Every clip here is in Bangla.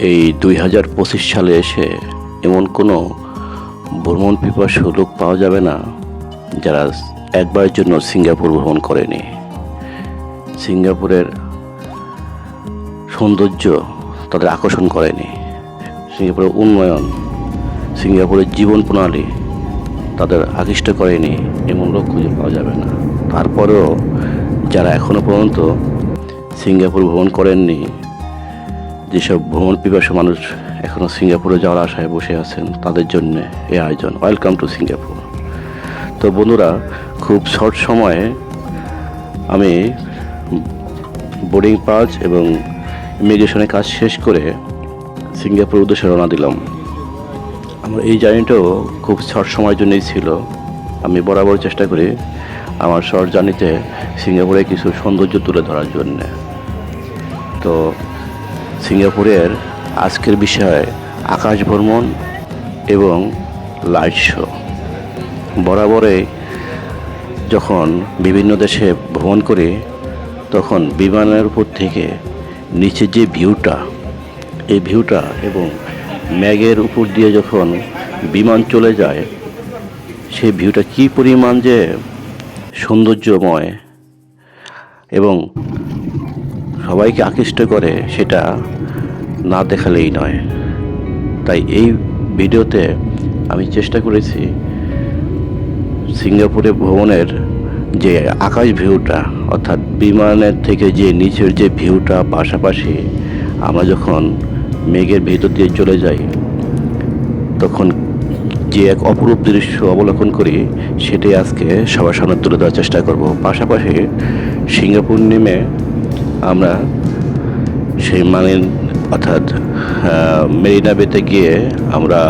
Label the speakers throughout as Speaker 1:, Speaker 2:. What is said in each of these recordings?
Speaker 1: এই 2025 সালে এসে এমন কোনো ভ্রমণ পিপাসু লোক পাওয়া যাবে না যারা একবারের জন্য সিঙ্গাপুর ভ্রমণ করেনি। সিঙ্গাপুরের সৌন্দর্য তাদের আকর্ষণ করেনি, সিঙ্গাপুরের উন্নয়ন, সিঙ্গাপুরের জীবন প্রণালী তাদের আকৃষ্ট করেনি, এমন লোক খুঁজে পাওয়া যাবে না। তারপরেও যারা এখনও পর্যন্ত সিঙ্গাপুর ভ্রমণ করেননি, যেসব ভ্রমণ পিপাসু মানুষ এখনও সিঙ্গাপুরে যাওয়ার আশায় বসে আছেন, তাদের জন্য এই আয়োজন। Welcome to Singapore. তো বন্ধুরা, খুব শর্ট সময়ে আমি বোর্ডিং পাস এবং ইমিগ্রেশনের কাজ শেষ করে সিঙ্গাপুর উদ্দেশ্যে রওনা দিলাম। আমার এই জার্নিটাও খুব শর্ট সময়ের জন্যই ছিল। আমি বরাবর চেষ্টা করি আমার শর্ট জার্নিতে সিঙ্গাপুরে কিছু সৌন্দর্য তুলে ধরার জন্যে। তো সিঙ্গাপুরের আজকের বিষয় আকাশ ভ্রমণ এবং লাইট শো। বরাবরে যখন বিভিন্ন দেশে ভ্রমণ করি, তখন বিমানের উপর থেকে নিচে যে ভিউটা, এই ভিউটা এবং মেঘের উপর দিয়ে যখন বিমান চলে যায়, সেই ভিউটা কী পরিমাণ যে সৌন্দর্যময় এবং সবাইকে আকৃষ্ট করে, সেটা না দেখালেই নয়। তাই এই ভিডিওতে আমি চেষ্টা করেছি সিঙ্গাপুরে ভ্রমণের যে আকাশ ভিউটা, অর্থাৎ বিমানের থেকে যে নিচের যে ভিউটা, পাশাপাশি আমরা যখন মেঘের ভিতর দিয়ে চলে যাই তখন যে এক অপরূপ দৃশ্য অবলোকন করি, সেটাই আজকে সবার সামনে তুলে দেওয়ার চেষ্টা করব। পাশাপাশি সিঙ্গাপুর নেমে আমরা সেই অর্থাৎ মেরিনা বেতে গিয়ে আমরা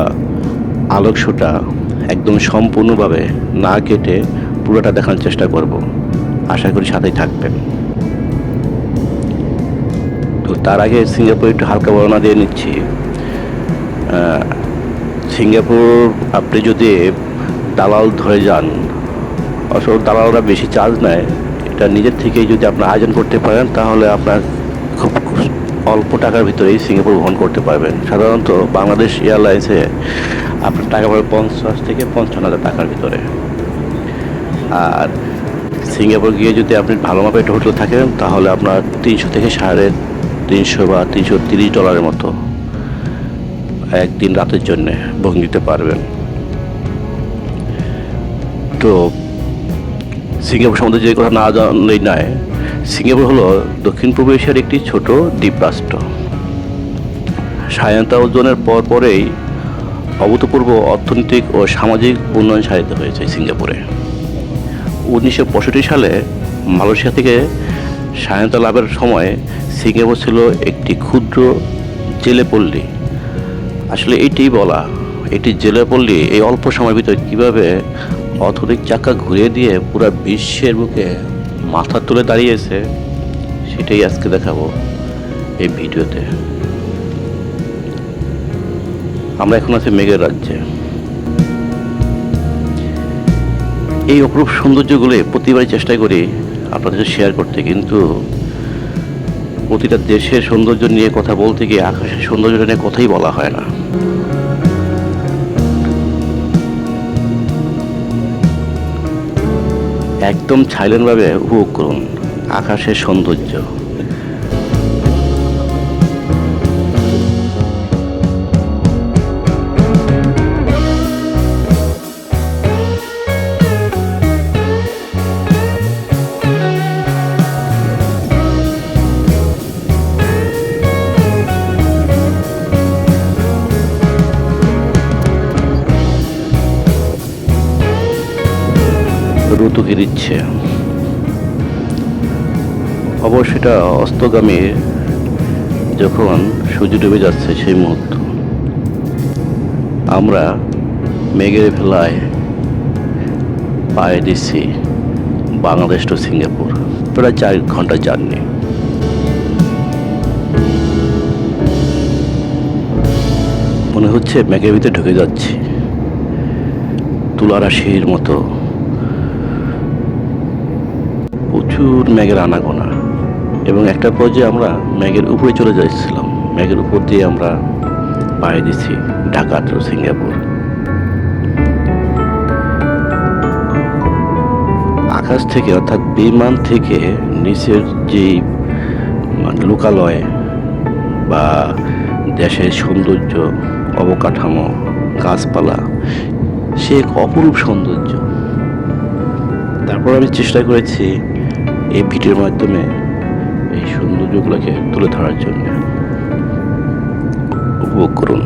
Speaker 1: আলোক শোটা একদম সম্পূর্ণভাবে না কেটে পুরোটা দেখার চেষ্টা করব। আশা করি সাথেই থাকবেন। তো তার আগে সিঙ্গাপুর একটু হালকা বর্ণনা দিয়ে নিচ্ছি। সিঙ্গাপুর আপনি যদি দালাল ধরে যান, আসলে দালালরা বেশি চার্জ নেয়, এটা নিজের থেকেই যদি আপনার আয়োজন করতে পারেন, তাহলে আপনার খুব অল্প টাকার ভিতরেই সিঙ্গাপুর ভ্রমণ করতে পারবেন। সাধারণত বাংলাদেশ এয়ারলাইন্সে আপনার টাকা পাবেন 50 থেকে 55,000 টাকার ভিতরে। আর সিঙ্গাপুর গিয়ে যদি আপনি ভালো মাপের একটা হোটেল থাকেন, তাহলে আপনার 300 থেকে $350 বা $330 মতো একদিন রাতের জন্যে বুকিং দিতে পারবেন। তো সিঙ্গাপুর সম্বন্ধে যে কথা না জানলেই নয়, সিঙ্গাপুর হলো দক্ষিণ পূর্ব এশিয়ার একটি ছোট দ্বীপরাষ্ট্র। স্বাধীনতা অর্জনের পরেই অভূতপূর্ব অর্থনৈতিক ও সামাজিক উন্নয়ন সাধিত হয়েছে সিঙ্গাপুরে। 1965 সালে মালয়েশিয়া থেকে স্বাধীনতা লাভের সময় সিঙ্গাপুর ছিল একটি ক্ষুদ্র জেলেপল্লী। আসলে এইটাই বলা, এটি জেলেপল্লী এই অল্প সময়ের ভিতরে কীভাবে অর্থনৈতিক চাকা ঘুরিয়ে দিয়ে পুরো বিশ্বের বুকে মাথা তুলে দাঁড়িয়েছে, সেটাই আজকে দেখাবো এই ভিডিওতে। আমরা এখন আছি মেঘের রাজ্যে। এই অপরূপ সৌন্দর্যগুলো প্রতিবারই চেষ্টা করি আপনাদের সাথে শেয়ার করতে, কিন্তু প্রতিটা দেশের সৌন্দর্য নিয়ে কথা বলতে গিয়ে আকাশের সৌন্দর্য নিয়ে কথাই বলা হয় না। একদম সাইলেন্টভাবে উপভোগ করুন আকাশের সৌন্দর্য। ঋতুকে দিচ্ছে অবশ্য এটা অস্তগামী, যখন সূর্য ডুবে যাচ্ছে সেই মুহূর্ত। আমরা মেঘের ভেলায় পায়ে দিচ্ছি বাংলাদেশ টু সিঙ্গাপুর, প্রায় 4 ঘন্টা জার্নি। মনে হচ্ছে মেঘের ভিতরে ঢুকে যাচ্ছি, তুলারাশির মতো প্রচুর মেঘের আনাগোনা, এবং একটা পর্যায়ে আমরা মেঘের উপরে চলে যাচ্ছিলাম। মেঘের উপর দিয়ে আমরা পাড়ি দিচ্ছি ঢাকা টু সিঙ্গাপুর। আকাশ থেকে অর্থাৎ বিমান থেকে নিচের যেই লোকালয় বা দেশের সৌন্দর্য, অবকাঠামো, গাছপালা, সে এক অপরূপ সৌন্দর্য। তারপর আমি চেষ্টা করেছি এই ভিডিওর মাধ্যমে এই সৌন্দর্যগুলোকে তুলে ধরার জন্য। উপভোগ করুন।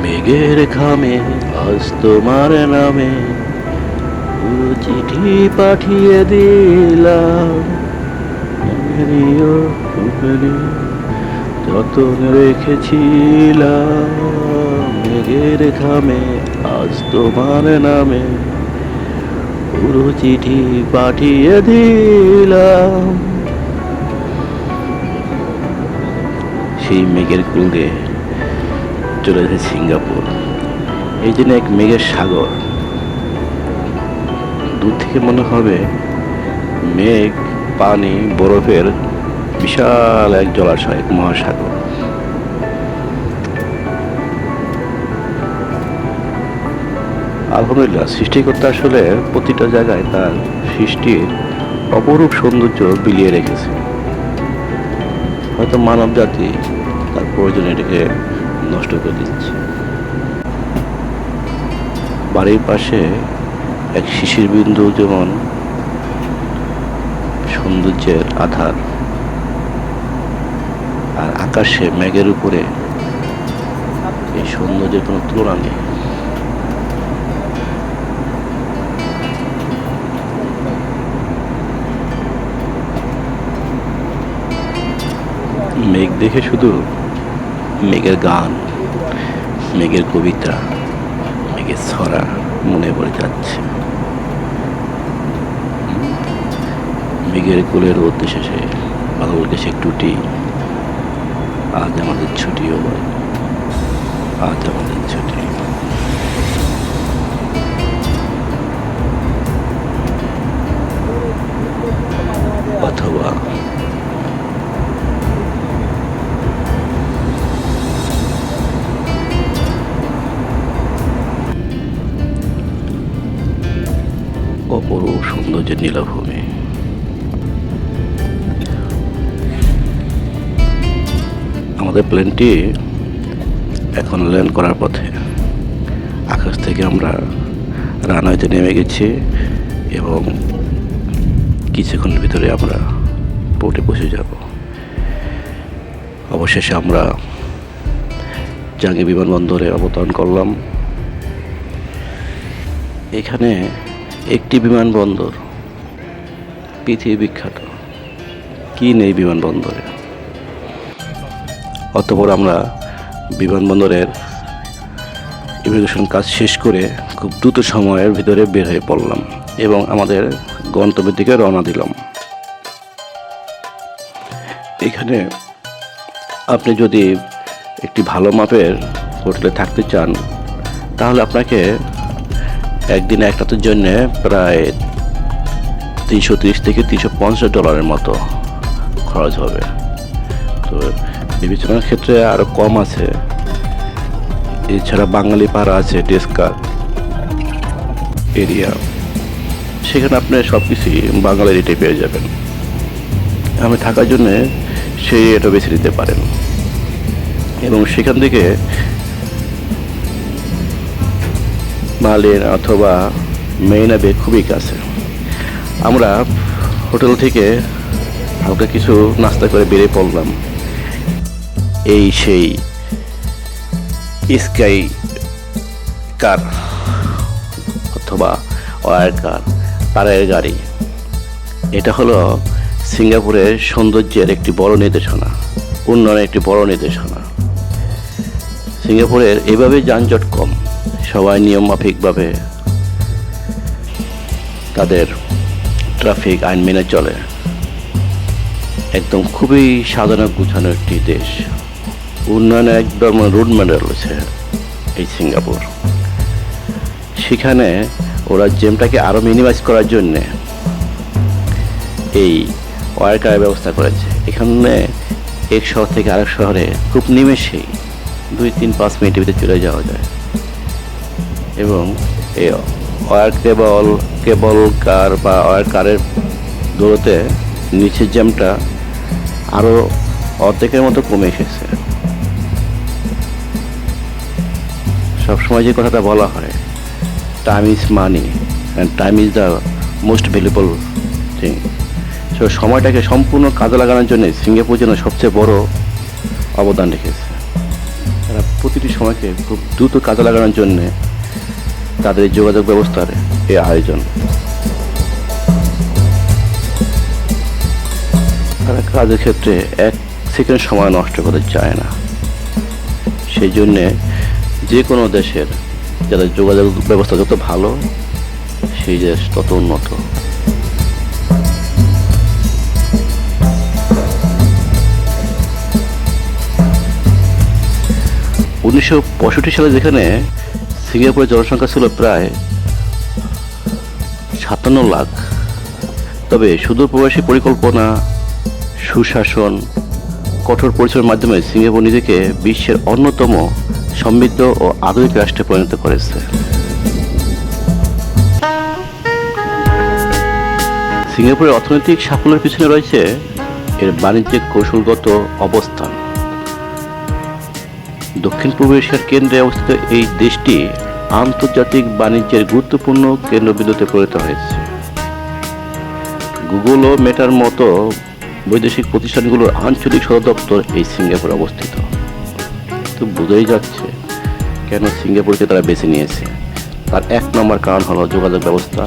Speaker 1: মেঘের ঘামে আজ তোমার নামে চিঠি পাঠিয়ে দিলাম, যতন রেখেছিলাম। মেঘের ঘামে আজ তোমার নামে পুরো চিঠি পাঠিয়ে দিলাম। সেই মেঘের কুল দিয়ে চলে যাচ্ছে সিঙ্গাপুর। এই জন্য এক মেঘের সাগর। দূর থেকে মনে হবে মেঘ, পানি, বরফের বিশাল এক জলাশয়, এক মহাসাগর। আলহামদুলিল্লাহ, সৃষ্টিকর্তা আসলে প্রতিটা জায়গায় তার সৃষ্টির অপরূপ সৌন্দর্য বিলিয়ে রেখেছে। হয়তো মানব জাতি তার প্রয়োজনে এটাকে নষ্ট করে দিচ্ছে। বাড়ির পাশে এক শিশির বিন্দু যেমন সৌন্দর্যের আধার, আর আকাশে মেঘের উপরে এই সৌন্দর্যের কোনো তুলনা নেই। মেঘ দেখে শুধু মেঘের গান, মেঘের কবিতা, মেঘের ছড়া মনে পড়ে যাচ্ছে। মেঘের কোলের রোদ শেষে বাদল গেছে টুটি, আজ আমাদের ছুটিও বলে, আজ আমাদের ছুটি। অথবা অপরূপ সৌন্দর্যের নীলাভূমি। আমাদের প্লেনটি এখন ল্যান্ড করার পথে। আকাশ থেকে আমরা রানওয়েতে নেমে গেছি এবং কিছুক্ষণের ভিতরে আমরা পোর্টে পৌঁছে যাব। অবশেষে আমরা জাঙ্গি বিমানবন্দরে অবতরণ করলাম। এখানে একটি বিমানবন্দর পৃথিবী বিখ্যাত, কি নেই বিমানবন্দরে। অতঃপর আমরা বিমানবন্দরের ইমিগ্রেশন কাজ শেষ করে খুব দ্রুত সময়ের ভিতরে বের হয়ে পড়লাম এবং আমাদের গন্তব্যের দিকে রওনা দিলাম। এখানে আপনি যদি একটি ভালো মাপের হোটেলে থাকতে চান তাহলে আপনাকে একদিনে এক রাতের জন্য প্রায় $330 থেকে $350 মতো খরচ হবে। তো বিবেচনার ক্ষেত্রে আরও কম আছে। এছাড়া বাঙালি পাড়া আছে, ডেস্কার এরিয়া, সেখানে আপনি সব কিছুই বাঙালি রেটে পেয়ে যাবেন। আমি থাকার জন্য সেই এটা বেছে নিতে পারেন এবং সেখান থেকে মালিন অথবা মেরিনা বে খুবই কাছে। আমরা হোটেল থেকে হালকা কিছু নাস্তা করে বেরিয়ে পড়লাম। এই সেই স্কাই কার অথবা ওয়ার কার, তারের গাড়ি। এটা হলো সিঙ্গাপুরের সৌন্দর্যের একটি বড় নির্দেশনা, উন্নয়নের একটি বড় নির্দেশনা। সিঙ্গাপুরের এভাবে যানজট কম, সবাই নিয়মমাফিকভাবে তাদের ট্রাফিক আইন মেনে চলে। একদম খুবই সাজানো গুছানো একটি দেশ, উন্নয়নের একদম রোড মডেল রয়েছে এই সিঙ্গাপুর। সেখানে ওরা জ্যামটাকে আরও মিনিমাইজ করার জন্যে এই ওয়ার কারের ব্যবস্থা করেছে। এখানে এক শহর থেকে আরেক শহরে খুব নিমেষেই 2-3-5 মিনিটের ভিতরে চলে যাওয়া যায়। এবং এই ওয়ার কেবল কার বা ওয়ার কারের দৌড়তে নিচের জ্যামটা আরও অর্ধেকের মতো কমে এসেছে। সবসময় যে কথাটা বলা হয়, time is money and time is the most valuable thing. So সময়টাকে সম্পূর্ণ কাজে লাগানোর জন্য সিঙ্গাপুর যেন সবচেয়ে বড় অবদান রেখেছে। তারা প্রতিটি সময়কে খুব দ্রুত কাজে লাগানোর জন্যে তাদের যোগাযোগ ব্যবস্থার এই আয়োজন। তারা কাজের ক্ষেত্রে 1 সেকেন্ড সময় নষ্ট করতে চায় না। সেই জন্যে যে কোনো দেশের যাদের যোগাযোগ ব্যবস্থা যত ভালো, সেই দেশ তত উন্নত। 1965 সালে যেখানে সিঙ্গাপুরের জনসংখ্যা ছিল প্রায় 57 লাখ, তবে সুদূর প্রবাসী পরিকল্পনা, সুশাসন, কঠোর পরিশ্রমের মাধ্যমে সিঙ্গাপুর নিজেকে বিশ্বের অন্যতম সমৃদ্ধ ও আধুনিক রাষ্ট্রে পরিণত করেছে। সিঙ্গাপুরের অর্থনৈতিক সাফল্যের পিছনে রয়েছে এর বাণিজ্যিক কৌশলগত অবস্থান। দক্ষিণ পূর্ব এশিয়ার কেন্দ্রে অবস্থিত এই দেশটি আন্তর্জাতিক বাণিজ্যের গুরুত্বপূর্ণ কেন্দ্রবিন্দুতে পরিণত হয়েছে। গুগল ও মেটার মতো বৈদেশিক প্রতিষ্ঠানগুলোর আঞ্চলিক সদর দপ্তর এই সিঙ্গাপুরে অবস্থিত। তো বোঝাই যাচ্ছে কেন সিঙ্গাপুরকে তারা বেছে নিয়েছে। তার 1 নম্বর কারণ হলো যোগাযোগ ব্যবস্থা,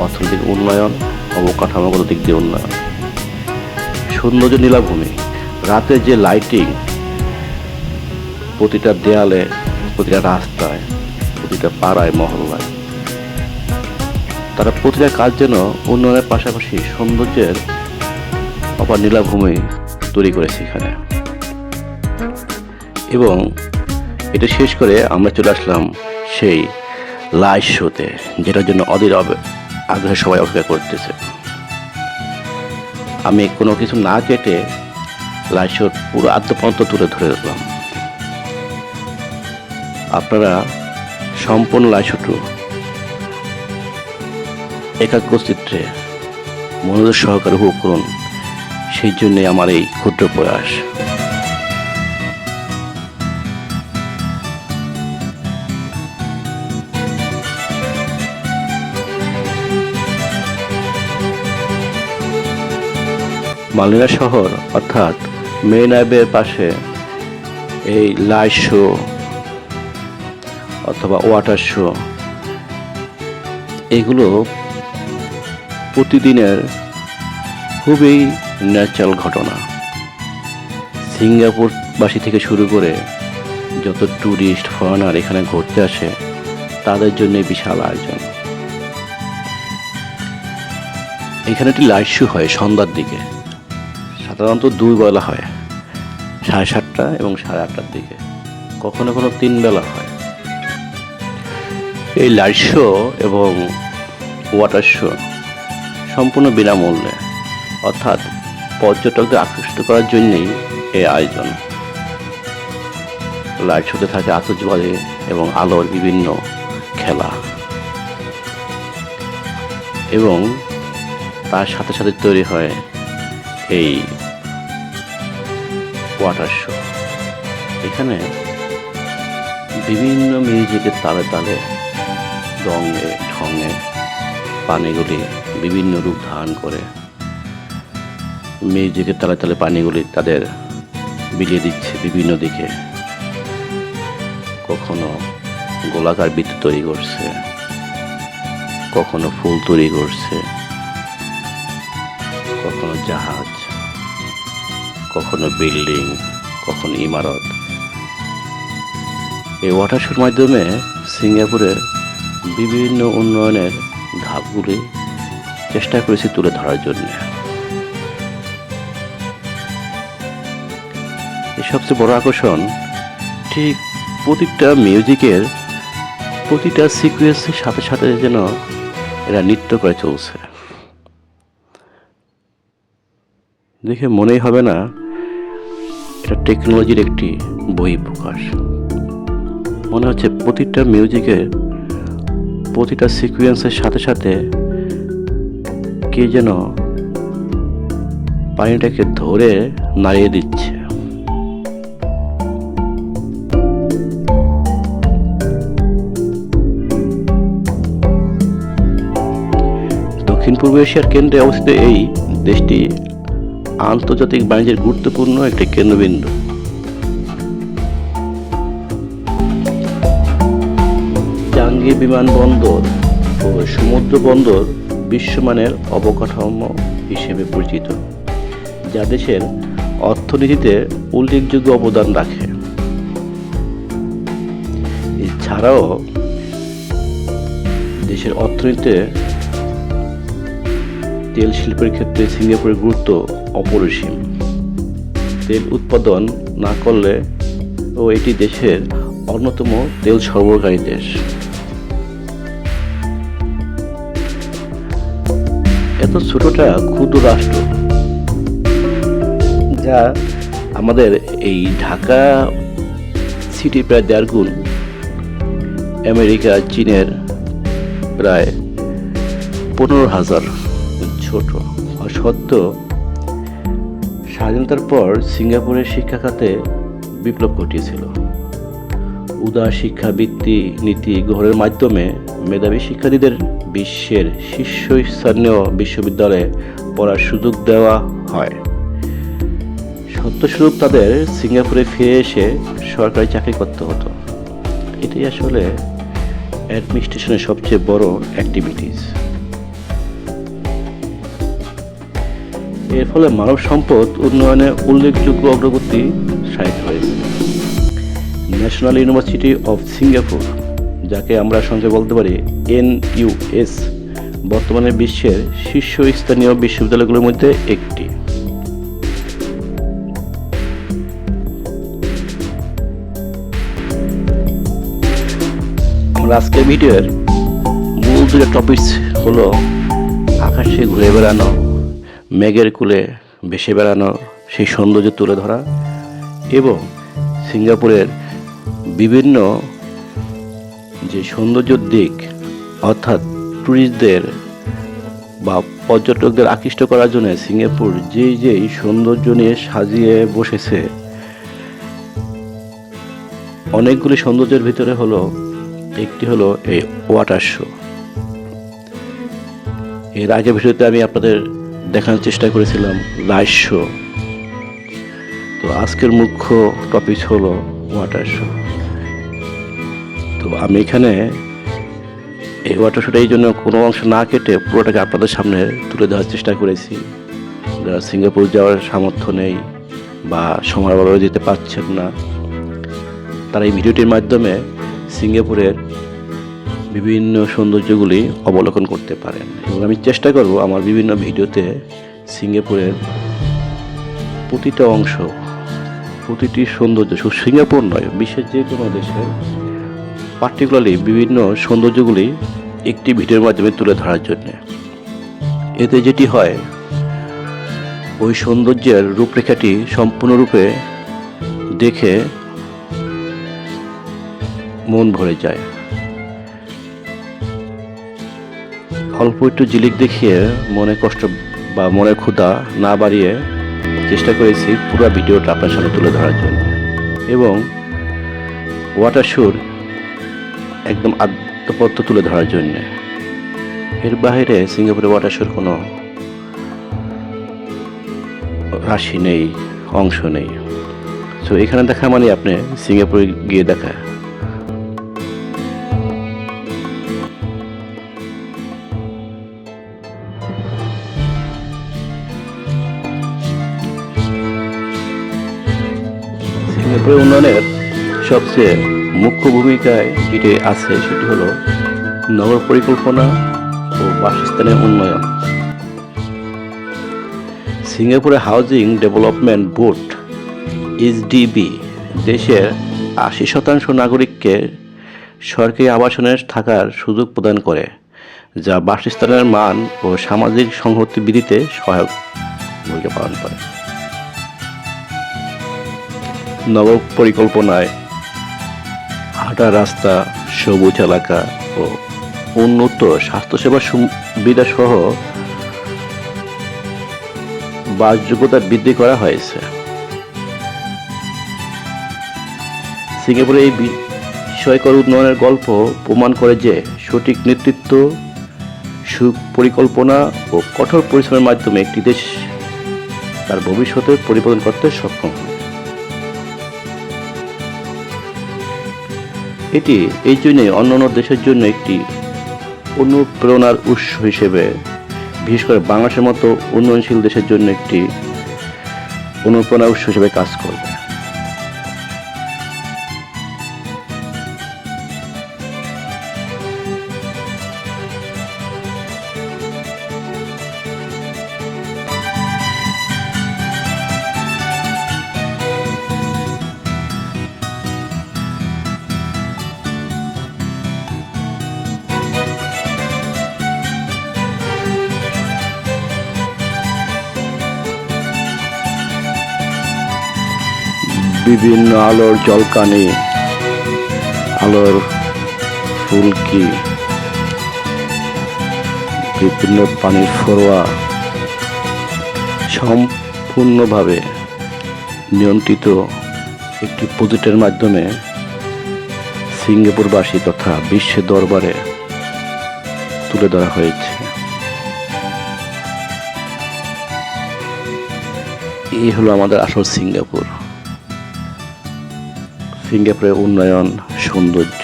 Speaker 1: অর্থনৈতিক উন্নয়ন, অবকাঠামোগত দিক দিয়ে উন্নয়ন, সৌন্দর্য নীলাভূমি, রাতের যে লাইটিং, প্রতিটা দেয়ালে, প্রতিটা রাস্তায়, প্রতিটা পাড়ায় মহল্লায়, তারা প্রতিটা কাজ যেন উন্নয়নের পাশাপাশি সৌন্দর্যের অপার নীলাভূমি তৈরি করেছে এখানে। এবং এটা শেষ করে আমরা চলে আসলাম সেই লাইভ শোতে, যেটার জন্য অধীর আগ্রহে সবাই অপেক্ষা করতেছে। আমি কোনো কিছু না কেটে লাইভ শোর পুরো আদ্যপ্রান্ত তুলে ধরে দিলাম। আপনারা সম্পূর্ণ লাইভ শোটু একাগ্রচিত্রে মনোযোগ সহকারে উপভোগ করুন। সেই জন্যে আমার এই ক্ষুদ্র প্রয়াস। মালিনা শহর অর্থাৎ মেইন হাইওয়ের পাশে এই লাইট শো অথবা ওয়াটার শো, এগুলো প্রতিদিনের খুবই ন্যাচারাল ঘটনা। সিঙ্গাপুরবাসী থেকে শুরু করে যত ট্যুরিস্ট ফরেনার এখানে ঘুরতে আসে, তাদের জন্য বিশাল আয়োজন। এখানে একটি লাইট শো হয় সন্ধ্যার দিকে, সাধারণত 2 বেলা হয়, 7:30 এবং 8:30 দিকে, কখনো কখনো 3 বেলা হয়। এই লাইট শো এবং ওয়াটার শো সম্পূর্ণ বিনামূল্যে, অর্থাৎ পর্যটকদের আকৃষ্ট করার জন্যই এই আয়োজন। লাইট শোতে থাকে আতশবাজি এবং আলোর বিভিন্ন খেলা, এবং তার সাথে সাথে তৈরি হয় এই ওয়াটার শো। এখানে বিভিন্ন মিউজিকের তালে তালে, রঙে ঢঙে পানিগুলি বিভিন্ন রূপ ধারণ করে। মিউজিকের তালে তালে পানিগুলি তাদের বিলিয়ে দিচ্ছে বিভিন্ন দিকে। কখনো গোলাকার বৃত্ত তৈরি করছে, কখনো ফুল তৈরি করছে, কখনো জাহাজ, কখনো বিল্ডিং, কখনো ইমারত। এই ওয়াটার শোর মাধ্যমে সিঙ্গাপুরের বিভিন্ন উন্নয়নের ধাপগুলি চেষ্টা করেছি তুলে ধরার জন্য। এর সবচেয়ে বড় আকর্ষণ ঠিক প্রতিটা মিউজিকের প্রতিটা সিকুয়েন্সের সাথে সাথে যেন এরা নৃত্য করে চলছে। দেখে মনেই হবে না এটা টেকনোলজির একটি বহিঃপ্রকাশ। মনে হচ্ছে প্রতিটা মিউজিকের প্রতিটা সিকুয়েন্সের সাথে সাথে কে যেন পানিটাকে ধরে নাড়িয়ে দিচ্ছে। দক্ষিণ পূর্ব এশিয়ার কেন্দ্রে অবস্থিত এই দেশটি আন্তর্জাতিক বাণিজ্যের গুরুত্বপূর্ণ একটি কেন্দ্রবিন্দু। চাঙ্গি বিমানবন্দর ও সমুদ্র বন্দর বিশ্বমানের অবকাঠামো হিসেবে পরিচিত, যা দেশের অর্থনীতিতে উল্লেখযোগ্য অবদান রাখে। এছাড়াও দেশের অর্থনীতিতে তেল শিল্পের ক্ষেত্রে সিঙ্গাপুরের গুরুত্ব অপরিসীম। তেল উৎপাদন না করলে এটি দেশের অন্যতম তেল সরবরাহকারী দেশ। এত ছোটটা ক্ষুদ্র রাষ্ট্র যা আমাদের এই ঢাকা সিটি প্রায় 1.5 গুণ, আমেরিকা চীনের প্রায় 15,000 ছোট আর সত্ত্বেও স্বাধীনতার পর সিঙ্গাপুরের শিক্ষা খাতে বিপ্লব ঘটিয়েছিল। উদার শিক্ষাবৃত্তি নীতি গ্রহণের মাধ্যমে মেধাবী শিক্ষার্থীদের বিশ্বের শীর্ষস্থানীয় বিশ্ববিদ্যালয়ে পড়ার সুযোগ দেওয়া হয়। সত্যস্বরূপ তাদের সিঙ্গাপুরে ফিরে এসে সরকারি চাকরি করতে হতো। এটাই আসলে অ্যাডমিনিস্ট্রেশনের সবচেয়ে বড় অ্যাক্টিভিটিস। এর ফলে মানব সম্পদ উন্নয়নে উল্লেখযোগ্য অগ্রগতি সাধিত হয়েছে। ন্যাশনাল ইউনিভার্সিটি অফ সিঙ্গাপুর, যাকে আমরা সংক্ষেপে বলতে পারি NUS, বর্তমানে বিশ্বের শীর্ষস্থানীয় বিশ্ববিদ্যালয়গুলোর মধ্যে একটি। আমরা আজকের ভিডিওর মূল দুটো টপিক হলো আকাশে ঘুরে বেড়ানো, মেঘের কূলে ভেসে বেড়ানো, সেই সৌন্দর্য তুলে ধরা এবং সিঙ্গাপুরের বিভিন্ন যে সৌন্দর্যের দিক, অর্থাৎ ট্যুরিস্টদের বা পর্যটকদের আকৃষ্ট করার জন্য সিঙ্গাপুর যেই সৌন্দর্য নিয়ে সাজিয়ে বসেছে, অনেকগুলি সৌন্দর্যের ভিতরে একটি হলো এই ওয়াটার শো। এর আগে ভিডিওতে আমি আপনাদের দেখানোর চেষ্টা করেছিলাম লাইট শো। তো আজকের মুখ্য টপিক হলো ওয়াটার শো। তো আমি এখানে এই ওয়াটার শোটা এই জন্য কোনো অংশ না কেটে পুরোটাকে আপনাদের সামনে তুলে দেওয়ার চেষ্টা করেছি। যারা সিঙ্গাপুর যাওয়ার সামর্থ্য নেই বা সময় ভাবে যেতে পারছেন না, তারা এই ভিডিওটির মাধ্যমে সিঙ্গাপুরের বিভিন্ন সৌন্দর্যগুলি অবলোকন করতে পারেন। এবং আমি চেষ্টা করব আমার বিভিন্ন ভিডিওতে সিঙ্গাপুরের প্রতিটা অংশ, প্রতিটি সৌন্দর্য, শুধু সিঙ্গাপুর নয়, বিশ্বের যে কোনো দেশের পার্টিকুলারলি বিভিন্ন সৌন্দর্যগুলি একটি ভিডিওর মাধ্যমে তুলে ধরার জন্য। এতে যেটি হয়, ওই সৌন্দর্যের রূপরেখাটি সম্পূর্ণরূপে দেখে মন ভরে যায়। অল্প একটু ঝিলিক দেখিয়ে মনে কষ্ট বা মনে ক্ষুধা না বাড়িয়ে চেষ্টা করেছি পুরো ভিডিওটা আপনার সামনে তুলে ধরার জন্য এবং ওয়াটার শোর একদম আদ্যপত্য তুলে ধরার জন্য। এর বাইরে সিঙ্গাপুরে ওয়াটার শোর কোনো রাশি নেই, অংশ নেই। তো এখানে দেখা মানে আপনি সিঙ্গাপুরে গিয়ে দেখা। সিঙ্গাপুরের উন্নয়নের সবচেয়ে মুখ্য ভূমিকায় যেটি আছে সেটি হলো নগর পরিকল্পনা ও বাসস্থানের উন্নয়ন। সিঙ্গাপুরের হাউজিং ডেভেলপমেন্ট বোর্ড এইচডিবি দেশের ৮০% নাগরিককে সরকারি আবাসনে থাকার সুযোগ প্রদান করে, যা বাসস্থানের মান ও সামাজিক সংহতি বৃদ্ধিতে সহায়ক ভূমিকা পালন করে। নগর পরিকল্পনায় হাঁটা রাস্তা, সবুজ এলাকা ও উন্নত স্বাস্থ্যসেবা সুবিধা সহ বাসযোগ্যতা বৃদ্ধি করা হয়েছে। সিঙ্গাপুরে এই বিষয়কর উন্নয়নের গল্প প্রমাণ করে যে সঠিক নেতৃত্ব, সুপরিকল্পনা ও কঠোর পরিশ্রমের মাধ্যমে একটি দেশ তার ভবিষ্যতে পরিবর্তন করতে সক্ষম হয়। এটি এই জন্যই অন্যান্য দেশের জন্য একটি অনুপ্রেরণার উৎস হিসেবে, বিশেষ করে বাংলাদেশের মতো উন্নয়নশীল দেশের জন্য একটি অনুপ্রেরণার উৎস হিসেবে কাজ করবে। বিভিন্ন আলোর জলকানি, আলোর ফুলকি, বিভিন্ন পানির ফোয়ারা সম্পূর্ণভাবে নিয়ন্ত্রিত একটি প্রজেক্টের মাধ্যমে সিঙ্গাপুরবাসী তথা বিশ্বের দরবারে তুলে ধরা হয়েছে। এই হলো আমাদের আসল সিঙ্গাপুর। সিঙ্গাপুরের উন্নয়ন, সৌন্দর্য।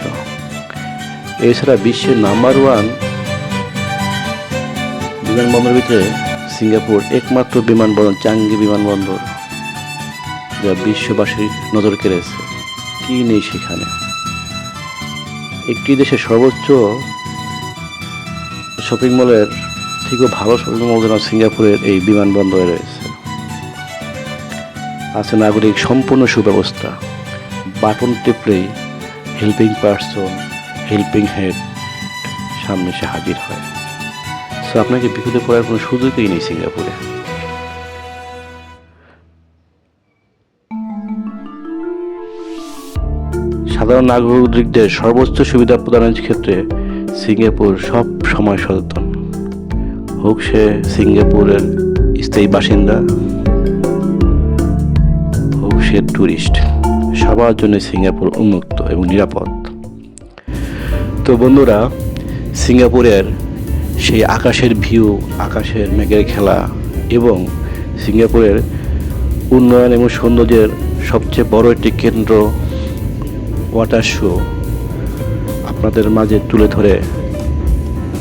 Speaker 1: এছাড়া বিশ্বের নাম্বার 1 বিমানবন্দরের ভিতরে সিঙ্গাপুর একমাত্র বিমানবন্দর, চাঙ্গি বিমানবন্দর, যা বিশ্ববাসীর নজর কেড়েছে। কি নেই সেখানে? একটি দেশের সর্বোচ্চ শপিং মলের থেকেও ভালো শপিং মল যেন সিঙ্গাপুরের এই বিমানবন্দরে রয়েছে। আছে নাগরিক সম্পূর্ণ সুব্যবস্থা। বাটন টিপলেই হেল্পিং পারসন, হেল্পিং হেড সামনে এসে হাজির হয়। সো আপনাকে বিপদে পড়ার কোনো সুযোগই নেই সিঙ্গাপুরে। সাধারণ নাগরিকদের সর্বোচ্চ সুবিধা প্রদানের ক্ষেত্রে সিঙ্গাপুর সব সময় সচেতন, হোক সে সিঙ্গাপুরের স্থায়ী বাসিন্দা, হোক সে ট্যুরিস্ট, সবার জন্য সিঙ্গাপুর উন্মুক্ত এবং নিরাপদ। তো বন্ধুরা, সিঙ্গাপুরের সেই আকাশের ভিউ, আকাশের মেঘের খেলা এবং সিঙ্গাপুরের উন্নয়ন এবং সৌন্দর্যের সবচেয়ে বড় একটি কেন্দ্র ওয়াটার শো আপনাদের মাঝে তুলে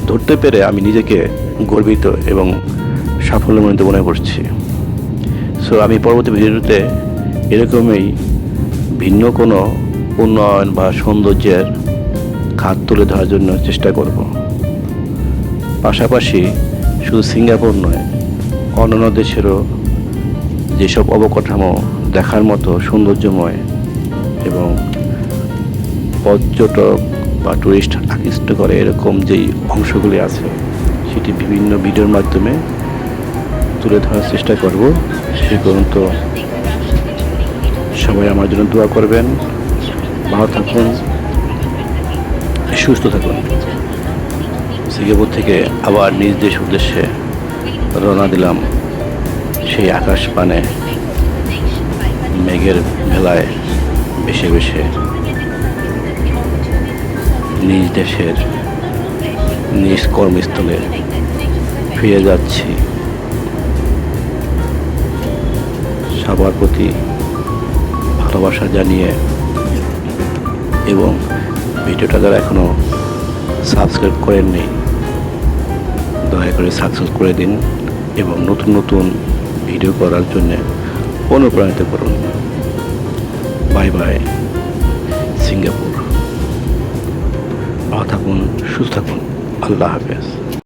Speaker 1: ধরতে পেরে আমি নিজেকে গর্বিত এবং সাফল্যমণ্ডিত মনে করছি। সো আমি পরবর্তী ভিডিওতে এরকমই ভিন্ন কোনো উন্নয়ন বা সৌন্দর্যের খাত তুলে ধরার জন্য চেষ্টা করব। পাশাপাশি শুধু সিঙ্গাপুর নয়, অন্যান্য দেশেরও যেসব অবকাঠামো দেখার মতো সৌন্দর্যময় এবং পর্যটক বা টুরিস্ট আকৃষ্ট করে এরকম যেই অংশগুলি আছে, সেটি বিভিন্ন ভিডিওর মাধ্যমে তুলে ধরার চেষ্টা করব। সে পর্যন্ত সবাই আমার জন্য দোয়া করবেন। ভালো থাকুন, সুস্থ থাকুন। সিঙ্গাপুর থেকে আবার নিজ দেশ উদ্দেশ্যে রওনা দিলাম, সেই আকাশ পানে মেঘের ভেলায় ভেসে ভেসে নিজ দেশের নিজ কর্মস্থলে ফিরে যাচ্ছি। সবার প্রতি ভালোবাসা জানিয়ে এবং ভিডিওটা যারা এখনও সাবস্ক্রাইব করেননি, দয়া করে সাবস্ক্রাইব করে দিন এবং নতুন নতুন ভিডিও করার জন্য অনুপ্রাণিত করুন। Bye bye, Singapore. সুস্থ থাকুন। আল্লাহ হাফেজ।